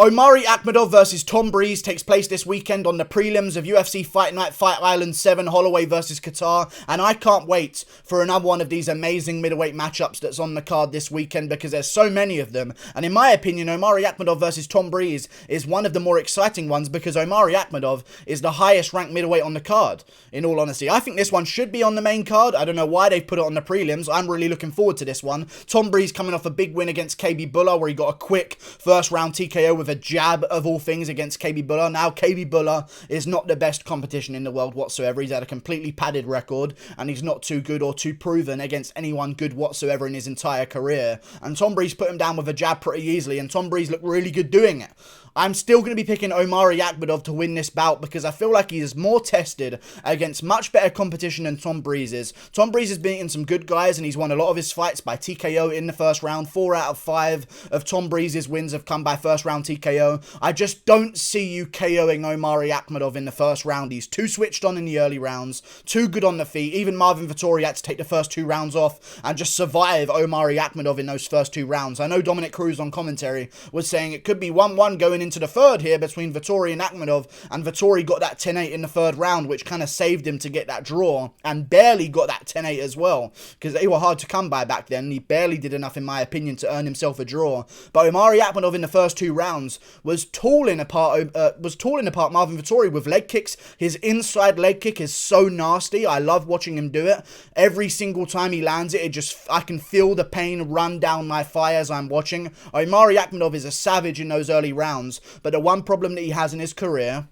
Omari Akhmedov versus Tom Breese takes place this weekend on the prelims of UFC Fight Night Fight Island 7, Holloway versus Kattar, and I can't wait for another one of these amazing middleweight matchups that's on the card this weekend because there's so many of them. And in my opinion, Omari Akhmedov versus Tom Breese is one of the more exciting ones because Omari Akhmedov is the highest ranked middleweight on the card, in all honesty. I think this one should be on the main card. I don't know why they've put it on the prelims. I'm really looking forward to this one. Tom Breese coming off a big win against KB Bhullar where he got a quick first round TKO with a jab of all things against KB Bhullar. Now KB Bhullar is not the best competition in the world whatsoever. He's had a completely padded record and he's not too good or too proven against anyone good whatsoever in his entire career. And Tom Breese put him down with a jab pretty easily and Tom Breese looked really good doing it. I'm still going to be picking Omari Akhmedov to win this bout because I feel like he is more tested against much better competition than Tom Breese is. Tom Breese has beaten some good guys and he's won a lot of his fights by TKO in the first round. 4 out of 5 of Tom Breese's wins have come by first round TKO. I just don't see you KOing Omari Akhmedov in the first round. He's too switched on in the early rounds, too good on the feet. Even Marvin Vettori had to take the first 2 rounds off and just survive Omari Akhmedov in those first 2 rounds. I know Dominic Cruz on commentary was saying it could be 1-1 going into the third here between Vettori and Akhmedov, and Vettori got that 10-8 in the third round, which kind of saved him to get that draw, and barely got that 10-8 as well, because they were hard to come by back then. He barely did enough, in my opinion, to earn himself a draw. But Omari Akhmedov in the first 2 rounds was tooling apart Marvin Vettori with leg kicks. His inside leg kick is so nasty. I love watching him do it. Every single time he lands it, I can feel the pain run down my thigh as I'm watching. Omari Akhmedov is a savage in those early rounds, but the one problem that he has in his career,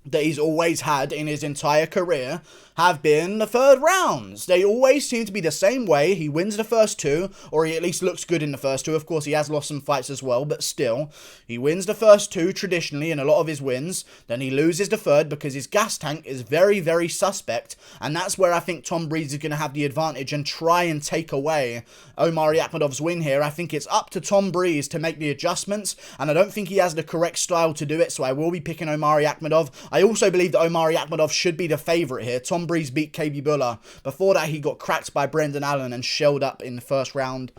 that he's always had in his entire career, have been the third rounds. They always seem to be the same way. He wins the first 2, or he at least looks good in the first 2. Of course, he has lost some fights as well, but still, he wins the first 2 traditionally in a lot of his wins. Then he loses the third because his gas tank is very, very suspect, and that's where I think Tom Breese is going to have the advantage and try and take away Omari Akhmedov's win here. I think it's up to Tom Breese to make the adjustments, and I don't think he has the correct style to do it, so I will be picking Omari Akhmedov. I also believe that Omari Akhmedov should be the favourite here. Tom Breese beat KB Bhullar. Before that, he got cracked by Brendan Allen and shelled up in the first round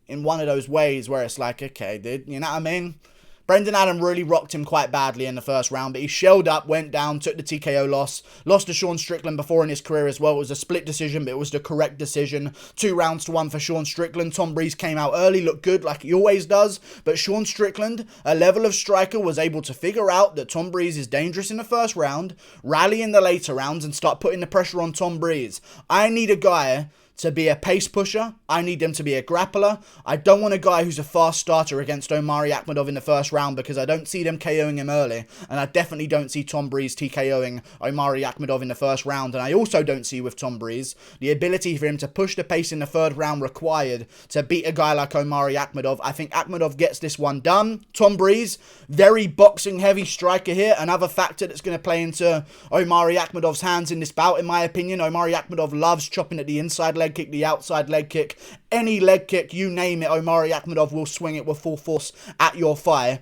in one of those ways where it's like, okay, dude, you know what I mean? Brendan Allen really rocked him quite badly in the first round, but he shelled up, went down, took the TKO loss, lost to Sean Strickland before in his career as well. It was a split decision, but it was the correct decision. 2 rounds to 1 for Sean Strickland. Tom Breese came out early, looked good like he always does, but Sean Strickland, a level of striker, was able to figure out that Tom Breese is dangerous in the first round, rally in the later rounds, and start putting the pressure on Tom Breese. I need a guy to be a pace pusher. I need him to be a grappler. I don't want a guy who's a fast starter against Omari Akhmedov in the first round because I don't see them KOing him early. And I definitely don't see Tom Breese TKOing Omari Akhmedov in the first round. And I also don't see with Tom Breese the ability for him to push the pace in the third round required to beat a guy like Omari Akhmedov. I think Akhmedov gets this one done. Tom Breese, very boxing heavy striker here. Another factor that's going to play into Omari Akhmedov's hands in this bout, in my opinion. Omari Akhmedov loves chopping at the inside leg kick, the outside leg kick, any leg kick, you name it, Omari Akhmedov will swing it with full force at your thigh.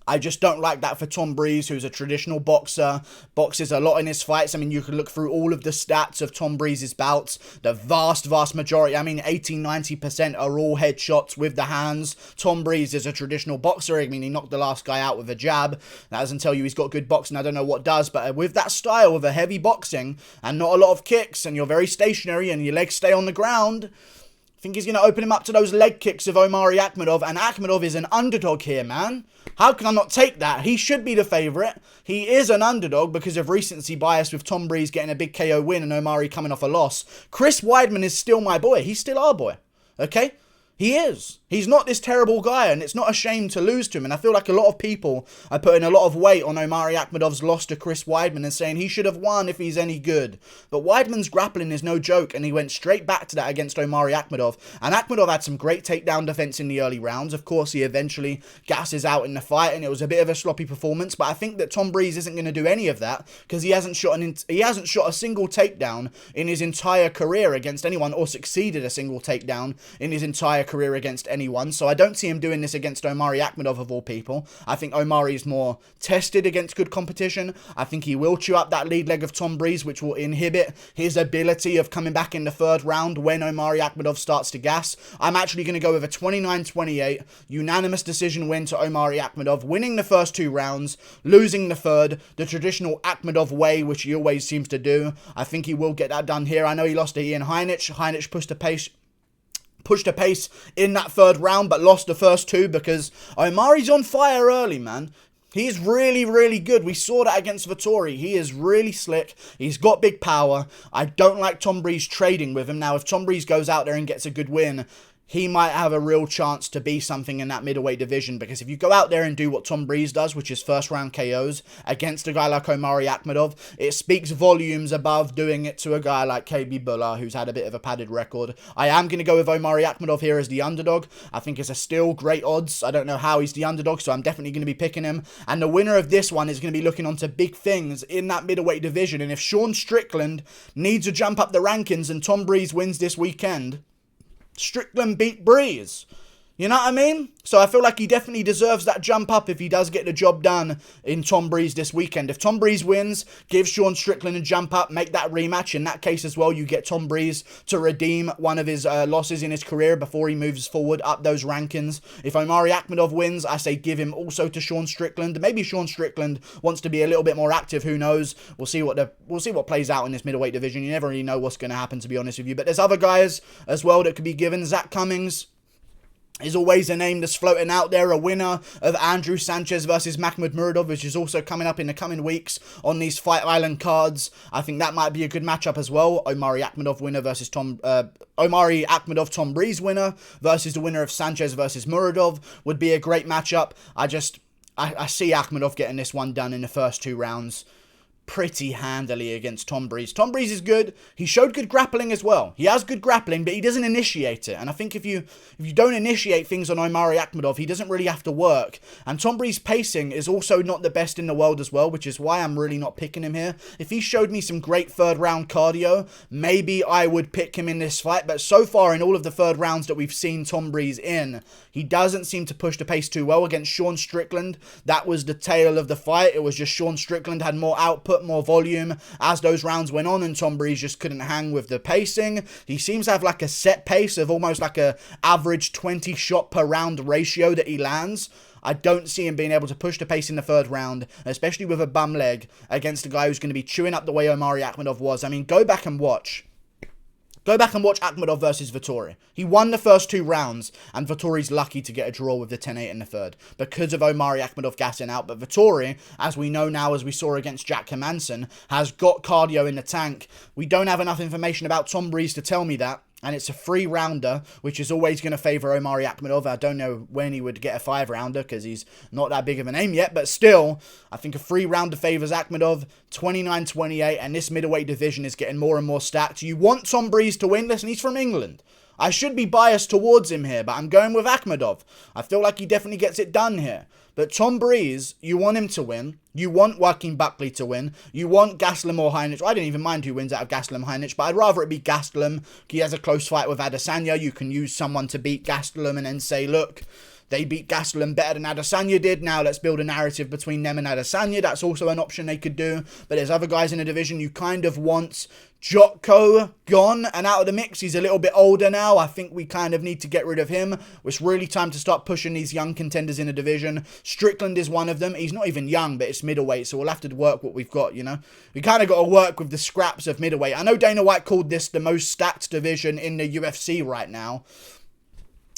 I just don't like that for Tom Breese, who's a traditional boxer, boxes a lot in his fights. I mean, you can look through all of the stats of Tom Breese's bouts. The vast majority, I mean, 80-90% are all headshots with the hands. Tom Breese is a traditional boxer. I mean, he knocked the last guy out with a jab. That doesn't tell you he's got good boxing. I don't know what does, but with that style of a heavy boxing and not a lot of kicks, and you're very stationary and your legs stay on the ground, I think he's going to open him up to those leg kicks of Omari Akhmedov, and Akhmedov is an underdog here, man. How can I not take that? He should be the favourite. He is an underdog because of recency bias with Tom Breese getting a big KO win and Omari coming off a loss. Chris Weidman is still my boy. He's still our boy, okay? He is. He's not this terrible guy, and it's not a shame to lose to him. And I feel like a lot of people are putting a lot of weight on Omari Akhmedov's loss to Chris Weidman and saying he should have won if he's any good. But Weidman's grappling is no joke, and he went straight back to that against Omari Akhmedov. And Akhmedov had some great takedown defense in the early rounds. Of course, he eventually gasses out in the fight, and it was a bit of a sloppy performance. But I think that Tom Breese isn't going to do any of that because he hasn't shot a single takedown in his entire career against anyone, or succeeded a single takedown in his entire career against anyone, so I don't see him doing this against Omari Akhmedov of all people. I think Omari is more tested against good competition. I think he will chew up that lead leg of Tom Breese, which will inhibit his ability of coming back in the third round when Omari Akhmedov starts to gas. I'm actually going to go with a 29-28 unanimous decision win to Omari Akhmedov, winning the first 2 rounds, losing the third, the traditional Akhmedov way, which he always seems to do. I think he will get that done here. I know he lost to Ian Heinisch. Heinisch pushed a pace in that third round, but lost the first 2 because Omari's on fire early, man. He's really, really good. We saw that against Vettori. He is really slick. He's got big power. I don't like Tom Breese trading with him. Now, if Tom Breese goes out there and gets a good win, he might have a real chance to be something in that middleweight division, because if you go out there and do what Tom Breese does, which is first round KOs against a guy like Omari Akhmedov, it speaks volumes above doing it to a guy like KB Bhullar, who's had a bit of a padded record. I am going to go with Omari Akhmedov here as the underdog. I think it's a still great odds. I don't know how he's the underdog, so I'm definitely going to be picking him. And the winner of this one is going to be looking onto big things in that middleweight division. And if Sean Strickland needs to jump up the rankings and Tom Breese wins this weekend, Strickland beat Breese. You know what I mean? So I feel like he definitely deserves that jump up if he does get the job done in Tom Breese this weekend. If Tom Breese wins, give Sean Strickland a jump up, make that rematch. In that case as well, you get Tom Breese to redeem one of his losses in his career before he moves forward up those rankings. If Omari Akhmedov wins, I say give him also to Sean Strickland. Maybe Sean Strickland wants to be a little bit more active. Who knows? We'll see what plays out in this middleweight division. You never really know what's going to happen, to be honest with you. But there's other guys as well that could be given. Zach Cummings is always a name that's floating out there, a winner of Andrew Sanchez versus Makhmud Muradov, which is also coming up in the coming weeks on these Fight Island cards. I think that might be a good matchup as well. Omari Akhmedov winner versus Tom Breese winner versus the winner of Sanchez versus Muradov would be a great matchup. I see Akhmedov getting this one done in the first 2 rounds pretty handily against Tom Breese. Tom Breese is good. He showed good grappling as well. He has good grappling, but he doesn't initiate it. And I think if you don't initiate things on Omari Akhmedov, he doesn't really have to work. And Tom Breese pacing is also not the best in the world as well, which is why I'm really not picking him here. If he showed me some great third round cardio, maybe I would pick him in this fight. But so far in all of the third rounds that we've seen Tom Breese in, he doesn't seem to push the pace too well. Against Sean Strickland, that was the tail of the fight. It was just Sean Strickland had more output, more volume as those rounds went on, and Tom Breese just couldn't hang with the pacing. He seems to have like a set pace of almost like a average 20 shot per round ratio that he lands. I don't see him being able to push the pace in the third round, especially with a bum leg against a guy who's going to be chewing up the way Omari Akhmedov was. I mean, go back and watch Akhmedov versus Vettori. He won the first 2 rounds, and Vettori's lucky to get a draw with the 10-8 in the third because of Omari Akhmedov gassing out. But Vettori, as we know now, as we saw against Jack Hermansson, has got cardio in the tank. We don't have enough information about Tom Breese to tell me that. And it's a 3-rounder, which is always going to favour Omari Akhmedov. I don't know when he would get a 5-rounder because he's not that big of a name yet. But still, I think a 3-rounder favours Akhmedov, 29-28. And this middleweight division is getting more and more stacked. You want Tom Breese to win. Listen, he's from England. I should be biased towards him here, but I'm going with Akhmedov. I feel like he definitely gets it done here. But Tom Breese, you want him to win. You want Joaquin Buckley to win. You want Gastelum or Heinisch. I don't even mind who wins out of Gastelum Heinisch, but I'd rather it be Gastelum. He has a close fight with Adesanya. You can use someone to beat Gastelum and then say, look, they beat Gastelum better than Adesanya did. Now let's build a narrative between them and Adesanya. That's also an option they could do. But there's other guys in the division you kind of want. Jotko gone and out of the mix. He's a little bit older now. I think we kind of need to get rid of him. It's really time to start pushing these young contenders in the division. Strickland is one of them. He's not even young, but it's middleweight, so we'll have to work what we've got, you know. We kind of got to work with the scraps of middleweight. I know Dana White called this the most stacked division in the UFC right now.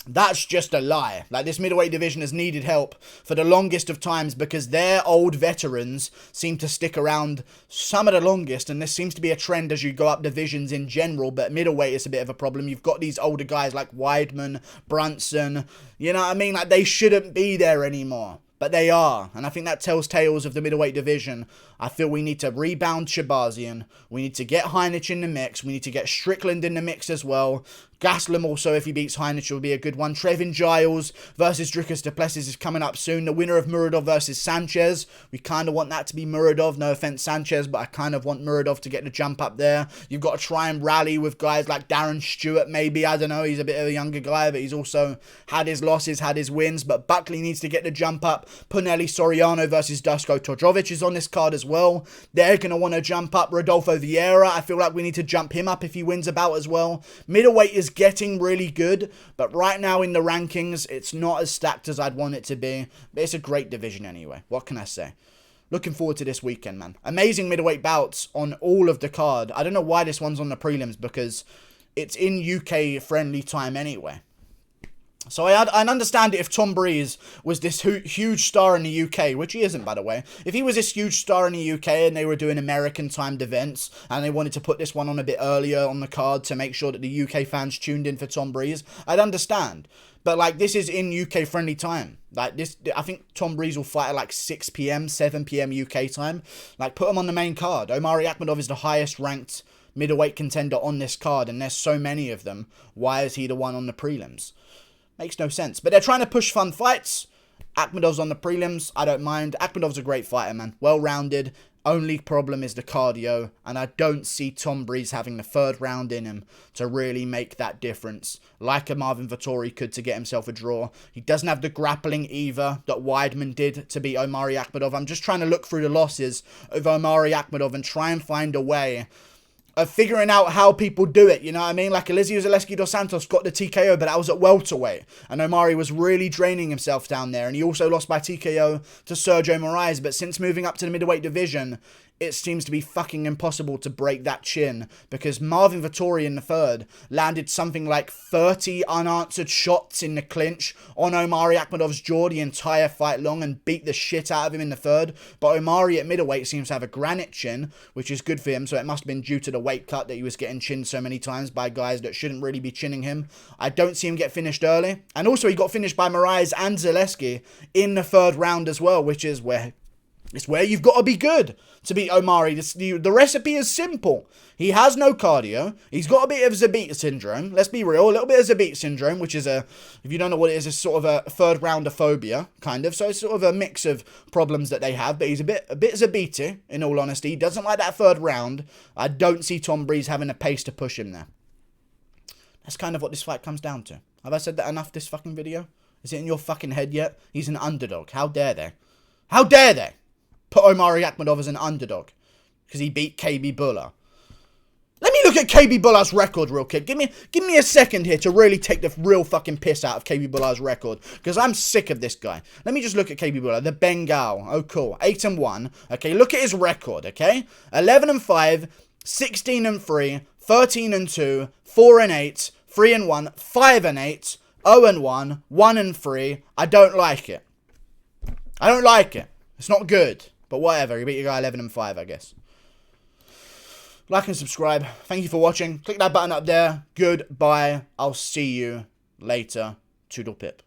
That's just a lie. Like, this middleweight division has needed help for the longest of times because their old veterans seem to stick around some of the longest, and this seems to be a trend as you go up divisions in general, but middleweight is a bit of a problem. You've got these older guys like Weidman, Brunson, you know what I mean? Like, they shouldn't be there anymore. But they are, and I think that tells tales of the middleweight division. I feel we need to rebound Shabazian. We need to get Heinisch in the mix. We need to get Strickland in the mix as well. Gaslam also, if he beats Heinrich, will be a good one. Trevin Giles versus Dricus du Plessis is coming up soon. The winner of Muradov versus Sanchez. We kind of want that to be Muradov. No offense, Sanchez, but I kind of want Muradov to get the jump up there. You've got to try and rally with guys like Darren Stewart, maybe. I don't know. He's a bit of a younger guy, but he's also had his losses, had his wins. But Buckley needs to get the jump up. Punelli Soriano versus Dusko Todorovic is on this card as well. They're going to want to jump up. Rodolfo Vieira, I feel like we need to jump him up if he wins a bout as well. Middleweight is getting really good, but right now in the rankings, it's not as stacked as I'd want it to be. But it's a great division anyway. What can I say? Looking forward to this weekend, man. Amazing middleweight bouts on all of the card. I don't know why this one's on the prelims, because it's in UK-friendly time anyway. So I'd understand it if Tom Breese was this huge star in the UK, which he isn't, by the way. If he was this huge star in the UK and they were doing American-timed events and they wanted to put this one on a bit earlier on the card to make sure that the UK fans tuned in for Tom Breese, I'd understand. But, like, this is in UK-friendly time. Like, this, I think Tom Breese will fight at, like, 6 p.m., 7 p.m. UK time. Like, put him on the main card. Omari Akhmedov is the highest-ranked middleweight contender on this card, and there's so many of them. Why is he the one on the prelims? Makes no sense. But they're trying to push fun fights. Akhmedov's on the prelims. I don't mind. Akhmedov's a great fighter, man. Well-rounded. Only problem is the cardio. And I don't see Tom Breese having the third round in him to really make that difference. Like a Marvin Vettori could to get himself a draw. He doesn't have the grappling either that Weidman did to beat Omari Akhmedov. I'm just trying to look through the losses of Omari Akhmedov and try and find a way of figuring out how people do it, you know what I mean? Like, Eliseo Zaleski dos Santos got the TKO, but that was at welterweight. And Omari was really draining himself down there. And he also lost by TKO to Sergio Moraes. But since moving up to the middleweight division, it seems to be fucking impossible to break that chin. Because Marvin Vettori in the third landed something like 30 unanswered shots in the clinch on Omari Akhmedov's jaw the entire fight long and beat the shit out of him in the third. But Omari at middleweight seems to have a granite chin, which is good for him. So it must have been due to the weight cut that he was getting chinned so many times by guys that shouldn't really be chinning him. I don't see him get finished early. And also he got finished by Moraes and Zaleski in the third round as well, which is where it's where you've got to be good to beat Omari. The recipe is simple. He has no cardio. He's got a bit of Zabit syndrome. Let's be real. A little bit of Zabit syndrome, which is if you don't know what it is, it's sort of a third rounder phobia, kind of. So it's sort of a mix of problems that they have. But he's a bit Zabit, in all honesty. He doesn't like that third round. I don't see Tom Breese having a pace to push him there. That's kind of what this fight comes down to. Have I said that enough this fucking video? Is it in your fucking head yet? He's an underdog. How dare they? How dare they put Omari Akhmedov as an underdog because he beat KB Bula? Let me look at KB Bula's record real quick. Give me a second here to really take the real fucking piss out of KB Bula's record, because I'm sick of this guy. Let me just look at KB Bula, the Bengal. Oh, cool. 8-1. Okay, look at his record, okay? 11-5, 16-3, 13-2, 4-8, 3-1, 5-8, 0-1, 1-3. I don't like it. I don't like it. It's not good. But whatever, you beat your guy 11-5, I guess. Like and subscribe. Thank you for watching. Click that button up there. Goodbye. I'll see you later. Toodle pip.